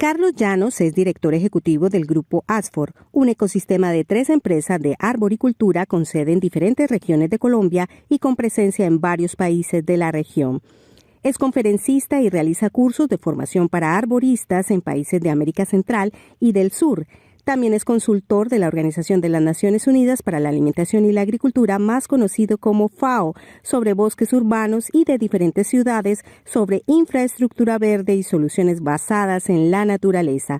Carlos Llanos es director ejecutivo del grupo ASFOR, un ecosistema de 3 empresas de arboricultura con sede en diferentes regiones de Colombia y con presencia en varios países de la región. Es conferencista y realiza cursos de formación para arboristas en países de América Central y del Sur. También es consultor de la Organización de las Naciones Unidas para la Alimentación y la Agricultura, más conocido como FAO, sobre bosques urbanos y de diferentes ciudades, sobre infraestructura verde y soluciones basadas en la naturaleza.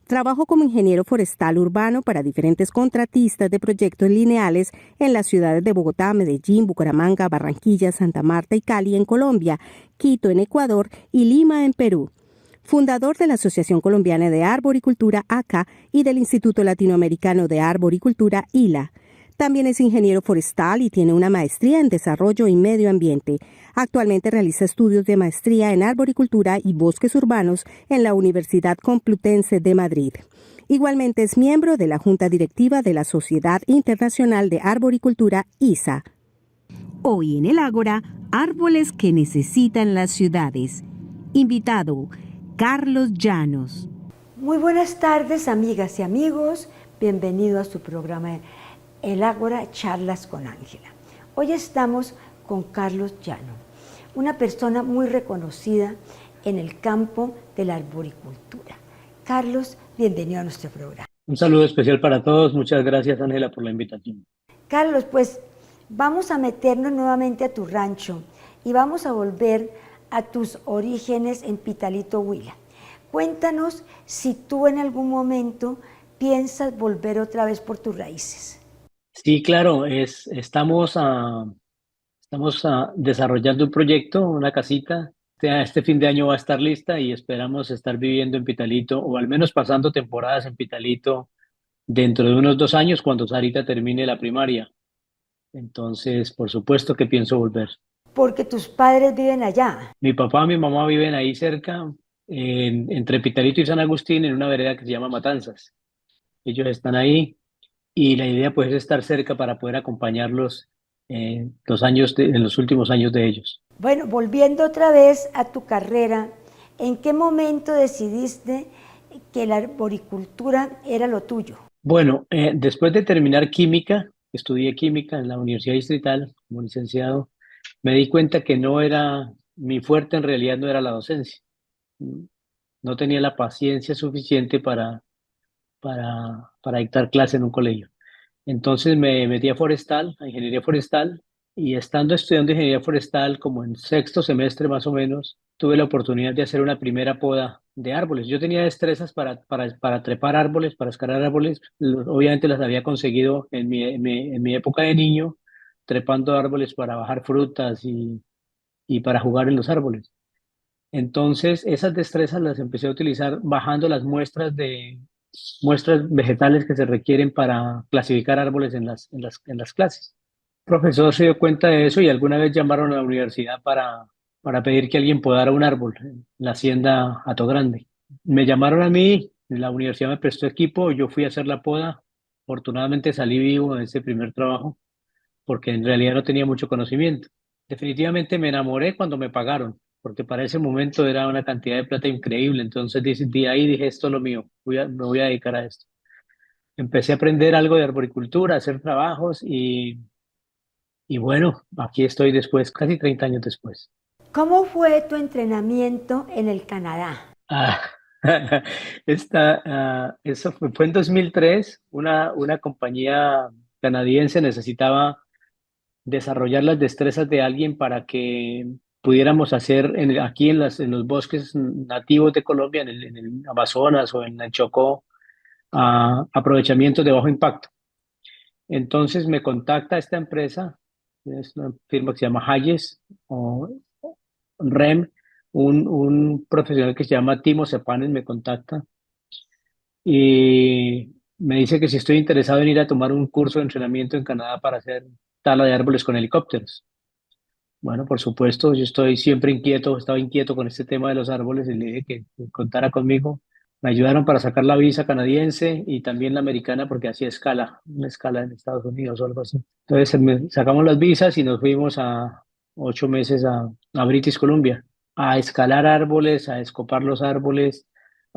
Trabajó como ingeniero forestal urbano para diferentes contratistas de proyectos lineales en las ciudades de Bogotá, Medellín, Bucaramanga, Barranquilla, Santa Marta y Cali en Colombia, Quito en Ecuador y Lima en Perú. Fundador de la Asociación Colombiana de Arboricultura, ACA, y del Instituto Latinoamericano de Arboricultura, ILA. También es ingeniero forestal y tiene una maestría en Desarrollo y Medio Ambiente. Actualmente realiza estudios de maestría en Arboricultura y Bosques Urbanos en la Universidad Complutense de Madrid. Igualmente es miembro de la Junta Directiva de la Sociedad Internacional de Arboricultura, ISA. Hoy en el Ágora, árboles que necesitan las ciudades. Invitado, Carlos Llanos. Muy buenas tardes, amigas y amigos. Bienvenido a su programa El Ágora, Charlas con Ángela. Hoy estamos con Carlos Llanos, una persona muy reconocida en el campo de la arboricultura. Carlos, bienvenido a nuestro programa. Un saludo especial para todos. Muchas gracias, Ángela, por la invitación. Carlos, pues vamos a meternos nuevamente a tu rancho y vamos a volver a tus orígenes en Pitalito, Huila. Cuéntanos si tú en algún momento piensas volver otra vez por tus raíces. Sí, claro, estamos desarrollando un proyecto, una casita. Este fin de año va a estar lista y esperamos estar viviendo en Pitalito, o al menos pasando temporadas en Pitalito dentro de unos 2 años, cuando Sarita termine la primaria. Entonces, por supuesto que pienso volver. Porque tus padres viven allá. Mi papá y mi mamá viven ahí cerca, entre Pitalito y San Agustín, en una vereda que se llama Matanzas. Ellos están ahí y la idea pues es estar cerca para poder acompañarlos en los últimos años de ellos. Bueno, volviendo otra vez a tu carrera, ¿en qué momento decidiste que la arboricultura era lo tuyo? Bueno, después de terminar química, estudié química en la Universidad Distrital como licenciado, me di cuenta que no era, mi fuerte en realidad no era la docencia. No tenía la paciencia suficiente para dictar clase en un colegio. Entonces me metí a ingeniería forestal, y estando estudiando ingeniería forestal como en sexto semestre más o menos, tuve la oportunidad de hacer una primera poda de árboles. Yo tenía destrezas para trepar árboles, para escalar árboles. Obviamente las había conseguido en mi época de niño, trepando árboles para bajar frutas y para jugar en los árboles. Entonces, esas destrezas las empecé a utilizar bajando las muestras vegetales que se requieren para clasificar árboles en las clases. El profesor se dio cuenta de eso y alguna vez llamaron a la universidad para pedir que alguien podara un árbol en la hacienda Hato Grande. Me llamaron a mí, la universidad me prestó equipo, yo fui a hacer la poda. Afortunadamente salí vivo de ese primer trabajo porque en realidad no tenía mucho conocimiento. Definitivamente me enamoré cuando me pagaron, porque para ese momento era una cantidad de plata increíble. Entonces de ahí dije, esto es lo mío, me voy a dedicar a esto. Empecé a aprender algo de arboricultura, a hacer trabajos y bueno, aquí estoy después, casi 30 años después. ¿Cómo fue tu entrenamiento en el Canadá? Ah, eso fue en 2003. Una compañía canadiense necesitaba desarrollar las destrezas de alguien para que pudiéramos hacer aquí en los bosques nativos de Colombia, en el Amazonas o en el Chocó, aprovechamientos de bajo impacto. Entonces me contacta esta empresa, es una firma que se llama Hayes o REM, un profesional que se llama Timo Sepanes me contacta y me dice que si estoy interesado en ir a tomar un curso de entrenamiento en Canadá para hacer tala de árboles con helicópteros. Bueno, por supuesto, yo estoy siempre inquieto, estaba inquieto con este tema de los árboles y le dije que contara conmigo. Me ayudaron para sacar la visa canadiense y también la americana porque hacía una escala en Estados Unidos o algo así. Entonces sacamos las visas y nos fuimos a 8 meses a British Columbia a escalar árboles, a escopar los árboles,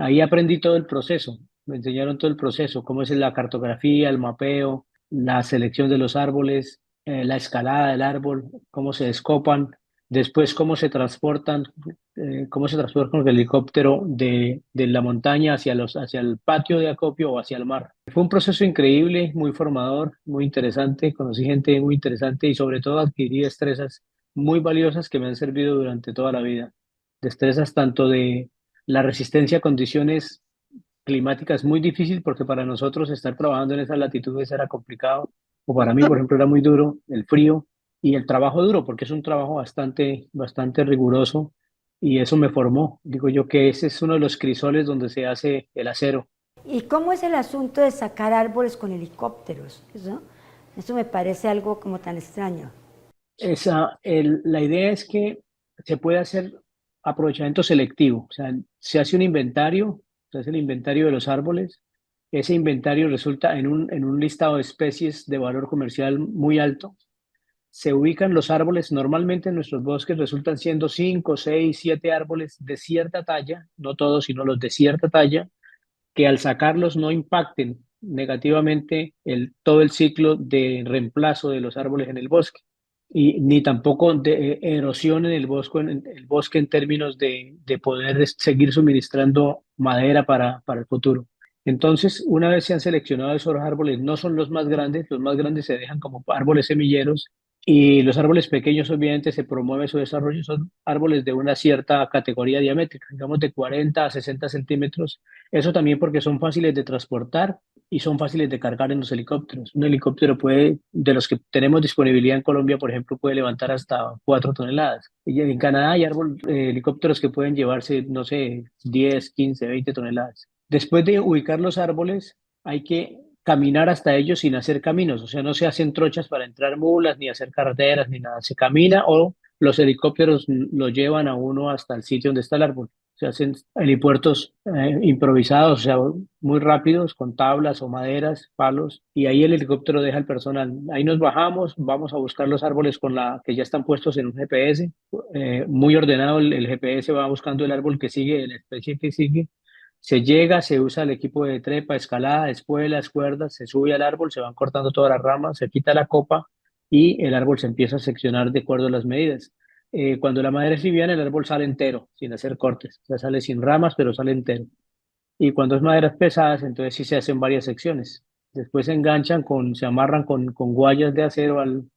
Ahí aprendí todo el proceso, me enseñaron todo el proceso, cómo es la cartografía, el mapeo, la selección de los árboles, la escalada del árbol, cómo se descopan, después cómo se transportan con el helicóptero de la montaña hacia el patio de acopio o hacia el mar. Fue un proceso increíble, muy formador, muy interesante, conocí gente muy interesante y sobre todo adquirí destrezas muy valiosas que me han servido durante toda la vida. Destrezas tanto de la resistencia a condiciones climáticas muy difícil porque para nosotros estar trabajando en esas latitudes era complicado, o para mí, por ejemplo, era muy duro el frío y el trabajo duro, porque es un trabajo bastante riguroso y eso me formó. Digo yo que ese es uno de los crisoles donde se hace el acero. ¿Y cómo es el asunto de sacar árboles con helicópteros? Eso me parece algo como tan extraño. La idea es que se puede hacer aprovechamiento selectivo, o sea, se hace un inventario, se hace el inventario de los árboles, ese inventario resulta en un listado de especies de valor comercial muy alto, se ubican los árboles, normalmente en nuestros bosques resultan siendo 5, 6, 7 árboles de cierta talla, no todos, sino los de cierta talla, que al sacarlos no impacten negativamente todo el ciclo de reemplazo de los árboles en el bosque y ni tampoco de erosión en el bosque en términos de poder seguir suministrando madera para el futuro. Entonces, una vez se han seleccionado esos árboles, no son los más grandes se dejan como árboles semilleros y los árboles pequeños obviamente se promueve su desarrollo, son árboles de una cierta categoría diamétrica, digamos de 40 a 60 centímetros, eso también porque son fáciles de transportar y son fáciles de cargar en los helicópteros. Un helicóptero puede, de los que tenemos disponibilidad en Colombia, por ejemplo, puede levantar hasta 4 toneladas. Y en Canadá hay helicópteros que pueden llevarse, no sé, 10, 15, 20 toneladas. Después de ubicar los árboles, hay que caminar hasta ellos sin hacer caminos, o sea, no se hacen trochas para entrar mulas, ni hacer carreteras, ni nada. Se camina o los helicópteros lo llevan a uno hasta el sitio donde está el árbol. Se hacen helipuertos improvisados, o sea, muy rápidos, con tablas o maderas, palos, y ahí el helicóptero deja el personal. Ahí nos bajamos, vamos a buscar los árboles que ya están puestos en un GPS. Muy ordenado, el GPS va buscando el árbol que sigue, la especie que sigue. Se llega, se usa el equipo de trepa, escalada, espuelas, cuerdas, se sube al árbol, se van cortando todas las ramas, se quita la copa y el árbol se empieza a seccionar de acuerdo a las medidas. Cuando la madera es liviana, el árbol sale entero, sin hacer cortes. O sea, sale sin ramas, pero sale entero. Y cuando es maderas pesadas, entonces sí se hacen varias secciones. Después se amarran con guayas de acero al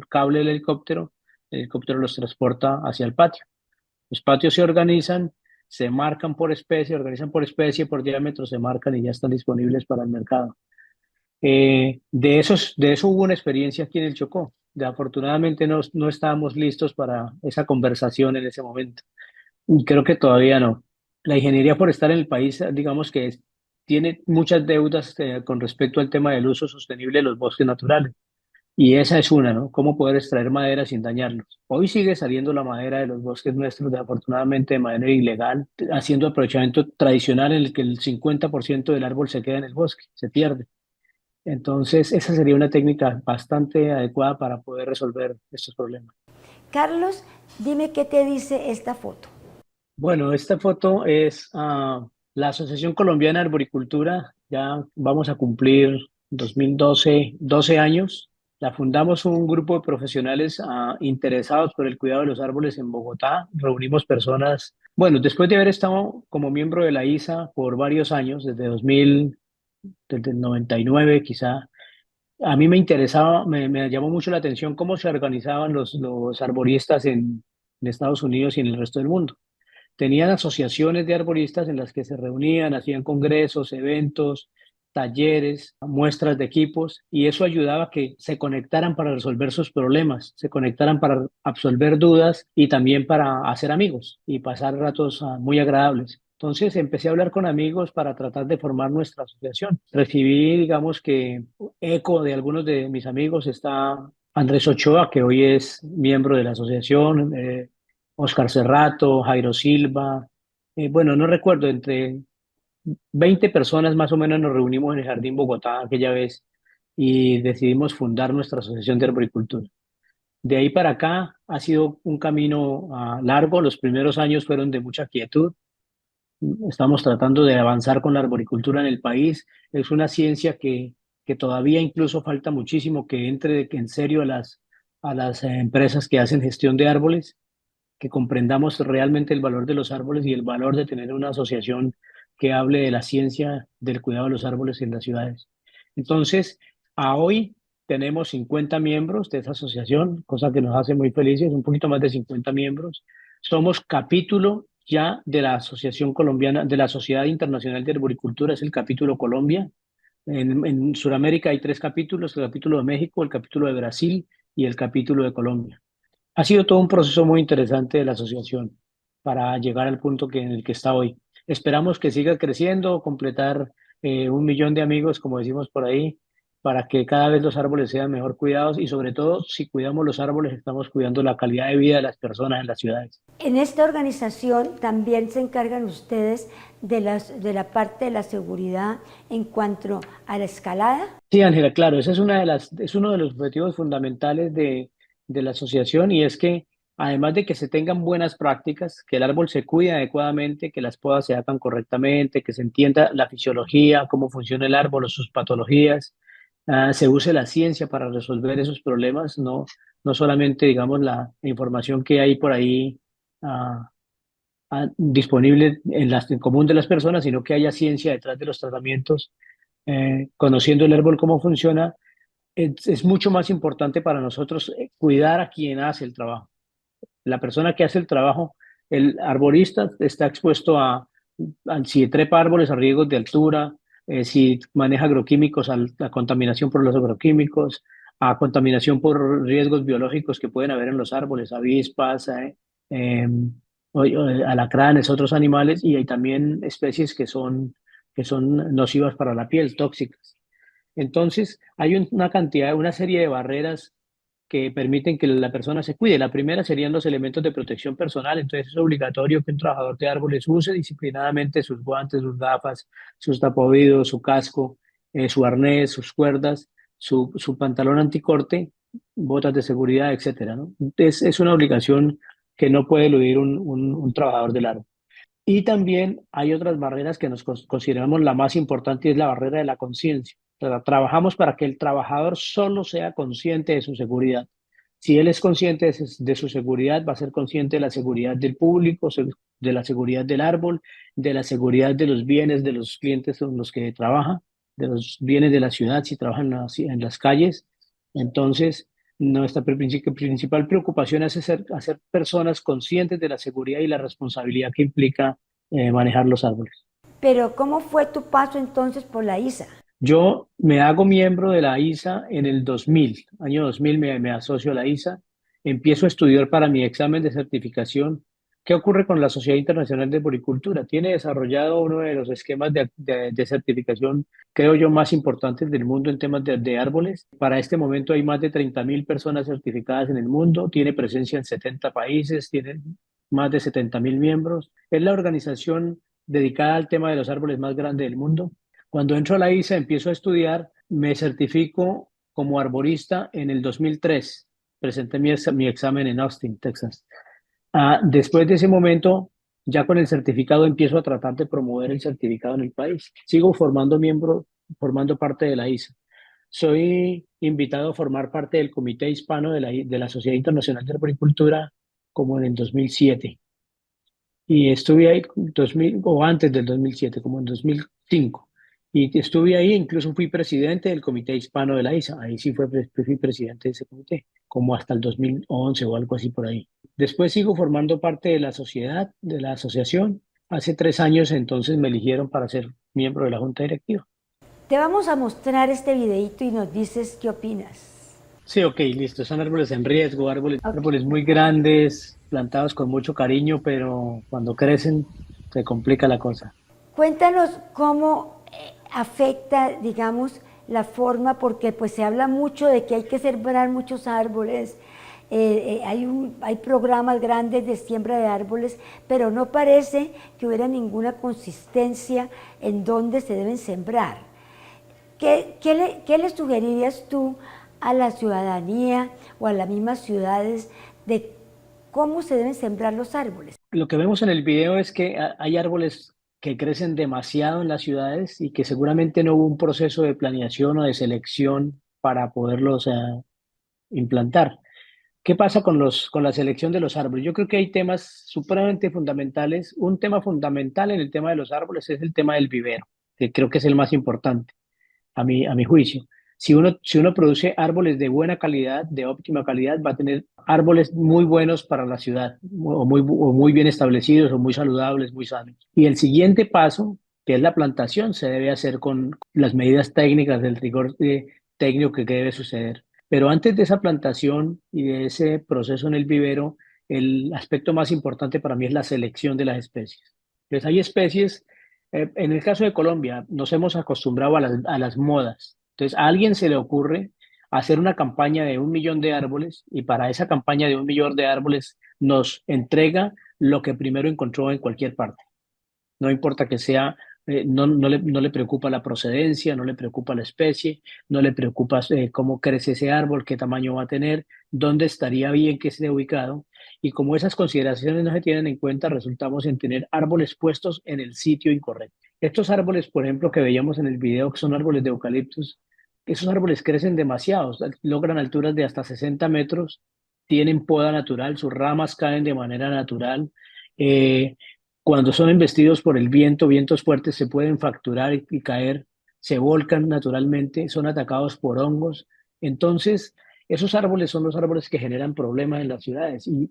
cable del helicóptero. El helicóptero los transporta hacia el patio. Los patios se organizan, se marcan por especie, organizan por especie, por diámetro, se marcan y ya están disponibles para el mercado. De eso hubo una experiencia aquí en el Chocó. Afortunadamente no estábamos listos para esa conversación en ese momento. Y creo que todavía no. La ingeniería forestal en el país, digamos que tiene muchas deudas con respecto al tema del uso sostenible de los bosques naturales. Y esa es una, ¿no? Cómo poder extraer madera sin dañarlos. Hoy sigue saliendo la madera de los bosques nuestros, desafortunadamente de manera ilegal, haciendo aprovechamiento tradicional en el que el 50% del árbol se queda en el bosque, se pierde. Entonces, esa sería una técnica bastante adecuada para poder resolver estos problemas. Carlos, dime qué te dice esta foto. Bueno, esta foto es la Asociación Colombiana de Arboricultura. Ya vamos a cumplir 2012, 12 años. La fundamos un grupo de profesionales interesados por el cuidado de los árboles en Bogotá. Reunimos personas, bueno, después de haber estado como miembro de la ISA por varios años, desde el 99 quizá, a mí me interesaba, me llamó mucho la atención cómo se organizaban los arboristas en Estados Unidos y en el resto del mundo. Tenían asociaciones de arboristas en las que se reunían, hacían congresos, eventos, talleres, muestras de equipos, y eso ayudaba a que se conectaran para resolver sus problemas, se conectaran para absolver dudas y también para hacer amigos y pasar ratos muy agradables. Entonces empecé a hablar con amigos para tratar de formar nuestra asociación. Recibí, digamos que, eco de algunos de mis amigos. Está Andrés Ochoa, que hoy es miembro de la asociación, Oscar Cerrato, Jairo Silva, bueno, no recuerdo, entre 20 personas más o menos nos reunimos en el Jardín Bogotá aquella vez y decidimos fundar nuestra asociación de arboricultura. De ahí para acá ha sido un camino largo, los primeros años fueron de mucha quietud, Estamos tratando de avanzar con la arboricultura en el país. Es una ciencia que todavía incluso falta muchísimo que entre en serio a las empresas que hacen gestión de árboles, que comprendamos realmente el valor de los árboles y el valor de tener una asociación que hable de la ciencia del cuidado de los árboles en las ciudades. Entonces, a hoy tenemos 50 miembros de esa asociación, cosa que nos hace muy felices, un poquito más de 50 miembros. Somos capítulo ya de la Asociación Colombiana, de la Sociedad Internacional de Arboricultura, es el capítulo Colombia. En Sudamérica hay tres capítulos, el capítulo de México, el capítulo de Brasil y el capítulo de Colombia. Ha sido todo un proceso muy interesante de la asociación para llegar al punto en el que está hoy. Esperamos que siga creciendo, completar 1 millón de amigos, como decimos por ahí, para que cada vez los árboles sean mejor cuidados y sobre todo, si cuidamos los árboles, estamos cuidando la calidad de vida de las personas en las ciudades. En esta organización también se encargan ustedes de la parte de la seguridad en cuanto a la escalada. Sí, Ángela, claro, esa es es uno de los objetivos fundamentales de la asociación y es que además de que se tengan buenas prácticas, que el árbol se cuide adecuadamente, que las podas se hagan correctamente, que se entienda la fisiología, cómo funciona el árbol o sus patologías, se use la ciencia para resolver esos problemas, no solamente, digamos, la información que hay por ahí ah, disponible en común de las personas, sino que haya ciencia detrás de los tratamientos conociendo el árbol cómo funciona, es mucho más importante para nosotros cuidar a quien hace el trabajo. La persona que hace el trabajo, el arborista está expuesto si trepa árboles a riesgos de altura, si maneja agroquímicos, a la contaminación por los agroquímicos, a contaminación por riesgos biológicos que pueden haber en los árboles, avispas, eh, alacranes, otros animales, y hay también especies que son nocivas para la piel, tóxicas. Entonces, hay una cantidad, una serie de barreras que permiten que la persona se cuide. La primera serían los elementos de protección personal. Entonces, es obligatorio que un trabajador de árboles use disciplinadamente sus guantes, sus gafas, sus tapaoídos, su casco, su arnés, sus cuerdas, su pantalón anticorte, botas de seguridad, etcétera, ¿no? Es una obligación que no puede eludir un trabajador del árbol. Y también hay otras barreras que nos consideramos la más importante y es la barrera de la conciencia. Trabajamos para que el trabajador solo sea consciente de su seguridad. Si él es consciente de su seguridad, va a ser consciente de la seguridad del público, de la seguridad del árbol, de la seguridad de los bienes de los clientes con los que trabaja, de los bienes de la ciudad si trabaja en las calles. Entonces, nuestra principal preocupación es hacer personas conscientes de la seguridad y la responsabilidad que implica manejar los árboles. Pero ¿cómo fue tu paso entonces por la ISA? Yo me hago miembro de la ISA en el 2000, año 2000 me asocio a la ISA, empiezo a estudiar para mi examen de certificación. ¿Qué ocurre con la Sociedad Internacional de Poricultura? Tiene desarrollado uno de los esquemas de certificación, creo yo, más importantes del mundo en temas de árboles. Para este momento hay más de 30.000 personas certificadas en el mundo, tiene presencia en 70 países, tiene más de 70.000 miembros. Es la organización dedicada al tema de los árboles más grande del mundo. Cuando entro a la ISA, empiezo a estudiar, me certifico como arborista en el 2003. Presenté mi examen en Austin, Texas. Después de ese momento, ya con el certificado, empiezo a tratar de promover el certificado en el país. Sigo formando parte de la ISA. Soy invitado a formar parte del Comité Hispano de la Sociedad Internacional de Arboricultura como en el 2007. Y estuve ahí 2000, o antes del 2007, como en 2005. Y estuve ahí, incluso fui presidente del Comité Hispano de la ISA. Ahí sí fui presidente de ese comité, como hasta el 2011 o algo así por ahí. Después sigo formando parte de la sociedad, de la asociación. Hace 3 años entonces me eligieron para ser miembro de la junta directiva. Te vamos a mostrar este videito y nos dices qué opinas. Sí, ok, listo. Son árboles en riesgo, Okay. árboles muy grandes, plantados con mucho cariño, pero cuando crecen se complica la cosa. Cuéntanos cómo afecta, digamos, la forma, porque pues se habla mucho de que hay que sembrar muchos árboles, hay programas grandes de siembra de árboles, pero no parece que hubiera ninguna consistencia en dónde se deben sembrar. ¿Qué le sugerirías tú a la ciudadanía o a las mismas ciudades de cómo se deben sembrar los árboles? Lo que vemos en el video es que hay árboles que crecen demasiado en las ciudades y que seguramente no hubo un proceso de planeación o de selección para poderlos implantar. ¿Qué pasa con con la selección de los árboles? Yo creo que hay temas supremamente fundamentales. Un tema fundamental en el tema de los árboles es el tema del vivero, que creo que es el más importante a mi juicio. Si uno produce árboles de buena calidad, de óptima calidad, va a tener árboles muy buenos para la ciudad, o muy bien establecidos, o muy saludables, muy sanos. Y el siguiente paso, que es la plantación, se debe hacer con las medidas técnicas, del rigor técnico que debe suceder. Pero antes de esa plantación y de ese proceso en el vivero, el aspecto más importante para mí es la selección de las especies. Entonces, hay especies en el caso de Colombia, nos hemos acostumbrado a a las modas. Entonces, a alguien se le ocurre hacer una campaña de 1 millón de árboles y para esa campaña de 1 millón de árboles nos entrega lo que primero encontró en cualquier parte. No importa que sea, no le preocupa la procedencia, no le preocupa la especie, no le preocupa cómo crece ese árbol, qué tamaño va a tener, dónde estaría bien que esté ubicado. Y como esas consideraciones no se tienen en cuenta, resultamos en tener árboles puestos en el sitio incorrecto. Estos árboles, por ejemplo, que veíamos en el video, que son árboles de eucaliptus, esos árboles crecen demasiado, logran alturas de hasta 60 metros, tienen poda natural, sus ramas caen de manera natural. Eh, Cuando son embestidos por el viento, vientos fuertes, se pueden fracturar y caer, se volcan naturalmente, son atacados por hongos. Entonces, esos árboles son los árboles que generan problemas en las ciudades y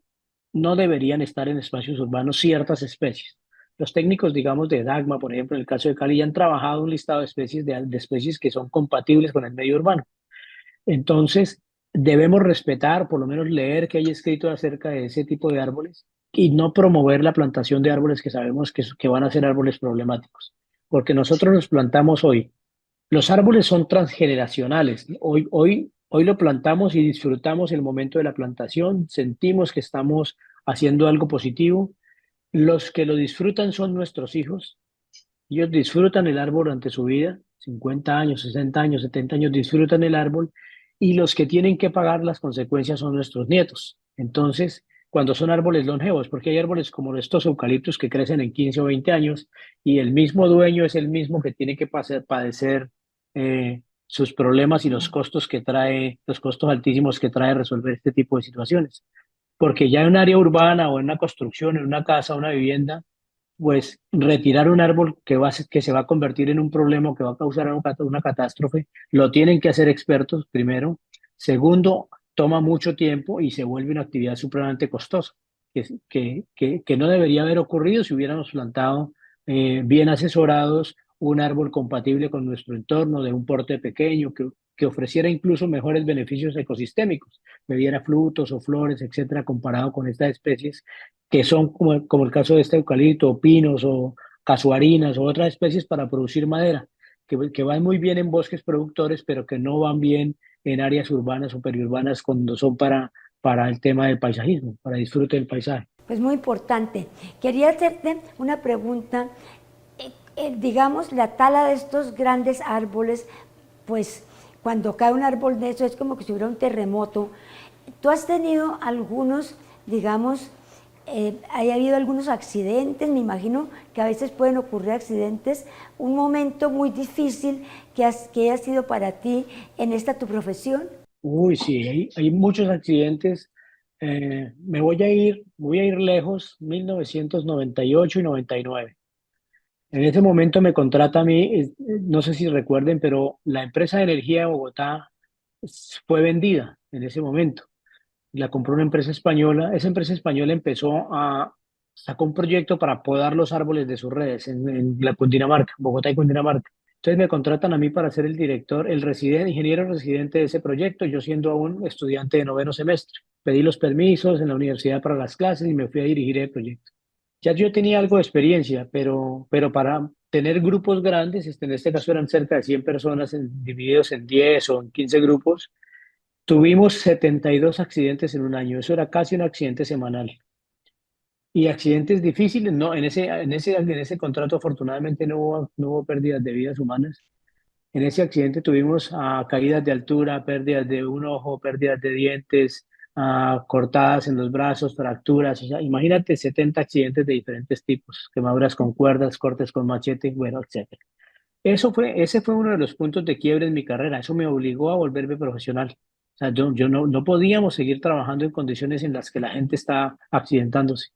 no deberían estar en espacios urbanos ciertas especies. Los técnicos, digamos, de Dagma, por ejemplo, en el caso de Cali, ya han trabajado un listado de especies, de especies que son compatibles con el medio urbano. Entonces, debemos respetar, por lo menos leer qué hay escrito acerca de ese tipo de árboles y no promover la plantación de árboles que sabemos que van a ser árboles problemáticos. Porque nosotros los plantamos hoy. Los árboles son transgeneracionales. Hoy lo plantamos y disfrutamos el momento de la plantación, sentimos que estamos haciendo algo positivo. Los que lo disfrutan son nuestros hijos. Ellos disfrutan el árbol durante su vida, 50 años, 60 años, 70 años, disfrutan el árbol y los que tienen que pagar las consecuencias son nuestros nietos. Entonces, cuando son árboles longevos, porque hay árboles como estos eucaliptos que crecen en 15 o 20 años y el mismo dueño es el mismo que tiene que padecer sus problemas y los costos que trae, los costos altísimos que trae resolver este tipo de situaciones. Porque ya en un área urbana o en una construcción, en una casa, una vivienda, pues retirar un árbol que se va a convertir en un problema o que va a causar una catástrofe, lo tienen que hacer expertos, primero. Segundo, toma mucho tiempo y se vuelve una actividad supremamente costosa, que no debería haber ocurrido si hubiéramos plantado bien asesorados un árbol compatible con nuestro entorno, de un porte pequeño, que ofreciera incluso mejores beneficios ecosistémicos, me diera frutos o flores, etcétera, comparado con estas especies que son como el caso de este eucalipto, o pinos o casuarinas o otras especies para producir madera, que van muy bien en bosques productores, pero que no van bien en áreas urbanas o periurbanas cuando son para el tema del paisajismo, para disfrute del paisaje. Pues muy importante. Quería hacerte una pregunta. Digamos, la tala de estos grandes árboles, pues cuando cae un árbol de eso es como que si hubiera un terremoto. ¿Tú has tenido algunos, digamos, haya habido algunos accidentes? Me imagino que a veces pueden ocurrir accidentes. Un momento muy difícil que haya sido para ti en esta tu profesión. Uy, sí, hay muchos accidentes. Voy a ir lejos, 1998 y 99. En ese momento me contrata a mí, no sé si recuerden, pero la empresa de energía de Bogotá fue vendida en ese momento. La compró una empresa española. Esa empresa española sacó un proyecto para podar los árboles de sus redes en la Cundinamarca, Bogotá y Cundinamarca. Entonces me contratan a mí para ser el director, ingeniero residente de ese proyecto, yo siendo aún estudiante de noveno semestre. Pedí los permisos en la universidad para las clases y me fui a dirigir el proyecto. Ya yo tenía algo de experiencia, pero para tener grupos grandes, en este caso eran cerca de 100 personas divididos en 10 o en 15 grupos, tuvimos 72 accidentes en un año. Eso era casi un accidente semanal. Y accidentes difíciles, no, en ese contrato afortunadamente no hubo pérdidas de vidas humanas. En ese accidente tuvimos caídas de altura, pérdidas de un ojo, pérdidas de dientes, cortadas en los brazos, fracturas. O sea, imagínate 70 accidentes de diferentes tipos, quemaduras con cuerdas, cortes con machete, bueno, etcétera. Ese fue uno de los puntos de quiebre en mi carrera. Eso me obligó a volverme profesional. O sea, yo no podíamos seguir trabajando en condiciones en las que la gente está accidentándose.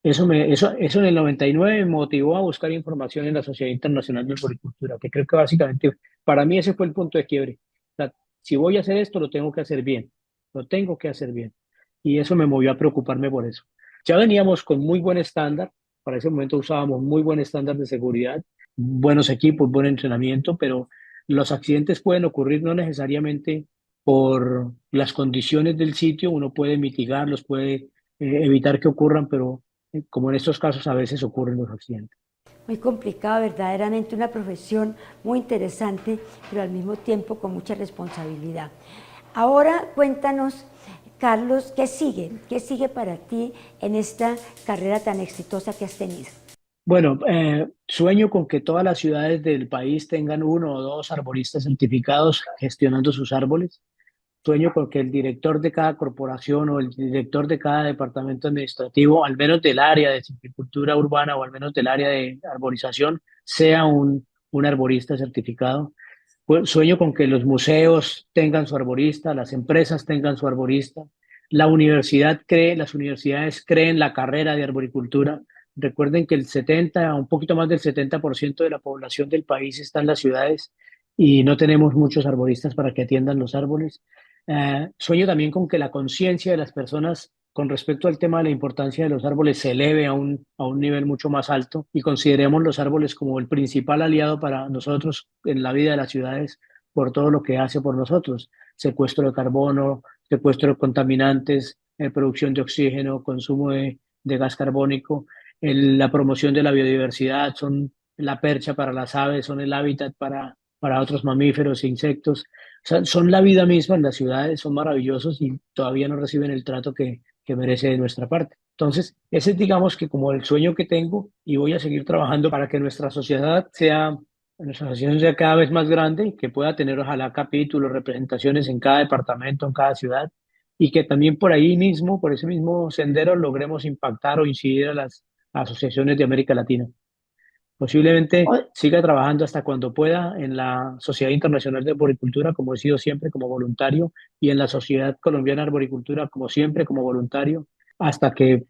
Eso en el 99 me motivó a buscar información en la Sociedad Internacional de Floricultura, que creo que básicamente para mí ese fue el punto de quiebre. O sea, si voy a hacer esto, lo tengo que hacer bien, lo tengo que hacer bien. Y eso me movió a preocuparme por eso. Ya veníamos con muy buen estándar, para ese momento usábamos muy buen estándar de seguridad, buenos equipos, buen entrenamiento, pero los accidentes pueden ocurrir no necesariamente por las condiciones del sitio, uno puede mitigarlos, puede evitar que ocurran, pero como en estos casos a veces ocurren los accidentes. Muy complicado, verdaderamente una profesión muy interesante, pero al mismo tiempo con mucha responsabilidad. Ahora cuéntanos, Carlos, ¿qué sigue? ¿Qué sigue para ti en esta carrera tan exitosa que has tenido? Bueno, sueño con que todas las ciudades del país tengan uno o dos arboristas certificados gestionando sus árboles. Sueño con que el director de cada corporación o el director de cada departamento administrativo, al menos del área de silvicultura urbana o al menos del área de arborización, sea un arborista certificado. Pues, sueño con que los museos tengan su arborista, las empresas tengan su arborista, las universidades creen la carrera de arboricultura. Recuerden que un poquito más del 70% de la población del país está en las ciudades y no tenemos muchos arboristas para que atiendan los árboles. Sueño también con que la conciencia de las personas con respecto al tema de la importancia de los árboles se eleve a un nivel mucho más alto y consideremos los árboles como el principal aliado para nosotros en la vida de las ciudades por todo lo que hace por nosotros: secuestro de carbono, secuestro de contaminantes, producción de oxígeno, consumo de gas carbónico, la promoción de la biodiversidad, son la percha para las aves, son el hábitat para otros mamíferos e insectos. O sea, son la vida misma en las ciudades, son maravillosos y todavía no reciben el trato que merece de nuestra parte. Entonces, ese es, digamos, que como el sueño que tengo, y voy a seguir trabajando para que nuestra sociedad sea cada vez más grande y que pueda tener ojalá capítulos, representaciones en cada departamento, en cada ciudad, y que también por ahí mismo, por ese mismo sendero, logremos impactar o incidir a las asociaciones de América Latina. Posiblemente siga trabajando hasta cuando pueda en la Sociedad Internacional de Arboricultura, como he sido siempre como voluntario, y en la Sociedad Colombiana de Arboricultura, como siempre, como voluntario, hasta que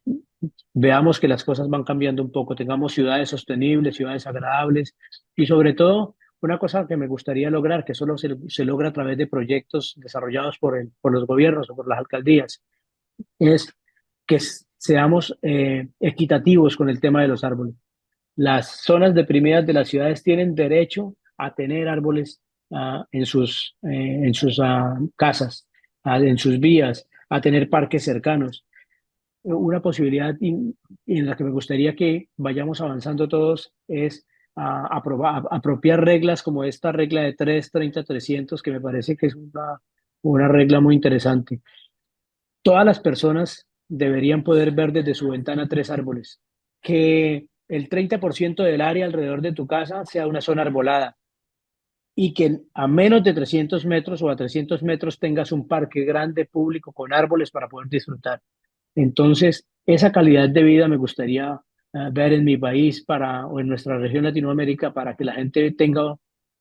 veamos que las cosas van cambiando un poco, tengamos ciudades sostenibles, ciudades agradables, y sobre todo, una cosa que me gustaría lograr, que solo se logra a través de proyectos desarrollados por los gobiernos o por las alcaldías, es que seamos equitativos con el tema de los árboles. Las zonas deprimidas de las ciudades tienen derecho a tener árboles en sus casas, en sus vías, a tener parques cercanos. Una posibilidad en la que me gustaría que vayamos avanzando todos es apropiar reglas como esta regla de 3-30-300, que me parece que es una regla muy interesante. Todas las personas deberían poder ver desde su ventana 3 árboles. Que el 30% del área alrededor de tu casa sea una zona arbolada y que a menos de 300 metros o a 300 metros tengas un parque grande público con árboles para poder disfrutar. Entonces, esa calidad de vida me gustaría ver en mi país o en nuestra región Latinoamérica, para que la gente tenga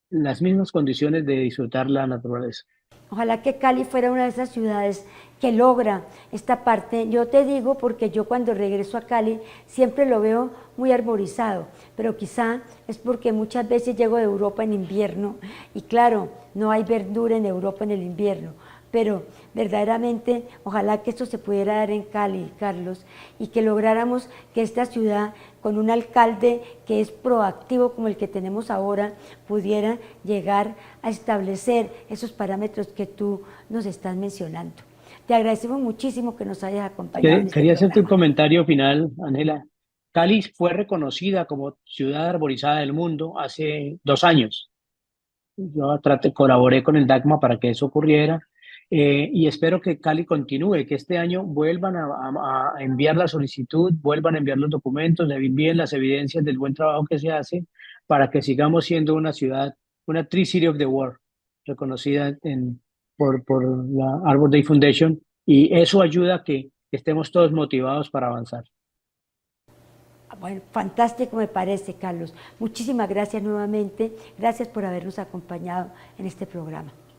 las mismas condiciones de disfrutar la naturaleza. Ojalá que Cali fuera una de esas ciudades que logra esta parte. Yo te digo porque yo cuando regreso a Cali siempre lo veo muy arborizado, pero quizá es porque muchas veces llego de Europa en invierno y claro, no hay verdura en Europa en el invierno, pero verdaderamente ojalá que esto se pudiera dar en Cali, Carlos, y que lográramos que esta ciudad, con un alcalde que es proactivo como el que tenemos ahora, pudiera llegar a establecer esos parámetros que tú nos estás mencionando. Te agradecemos muchísimo que nos hayas acompañado en este Quería hacerte un programa. comentario final, Ángela. Cali fue reconocida como ciudad arborizada del mundo hace 2 años. Colaboré con el DACMA para que eso ocurriera, y espero que Cali continúe, que este año vuelvan a enviar la solicitud, vuelvan a enviar los documentos, envíen las evidencias del buen trabajo que se hace para que sigamos siendo una ciudad, una Tree City of the World, reconocida por la Arbor Day Foundation, y eso ayuda a que estemos todos motivados para avanzar. Bueno, fantástico me parece, Carlos. Muchísimas gracias nuevamente. Gracias por habernos acompañado en este programa.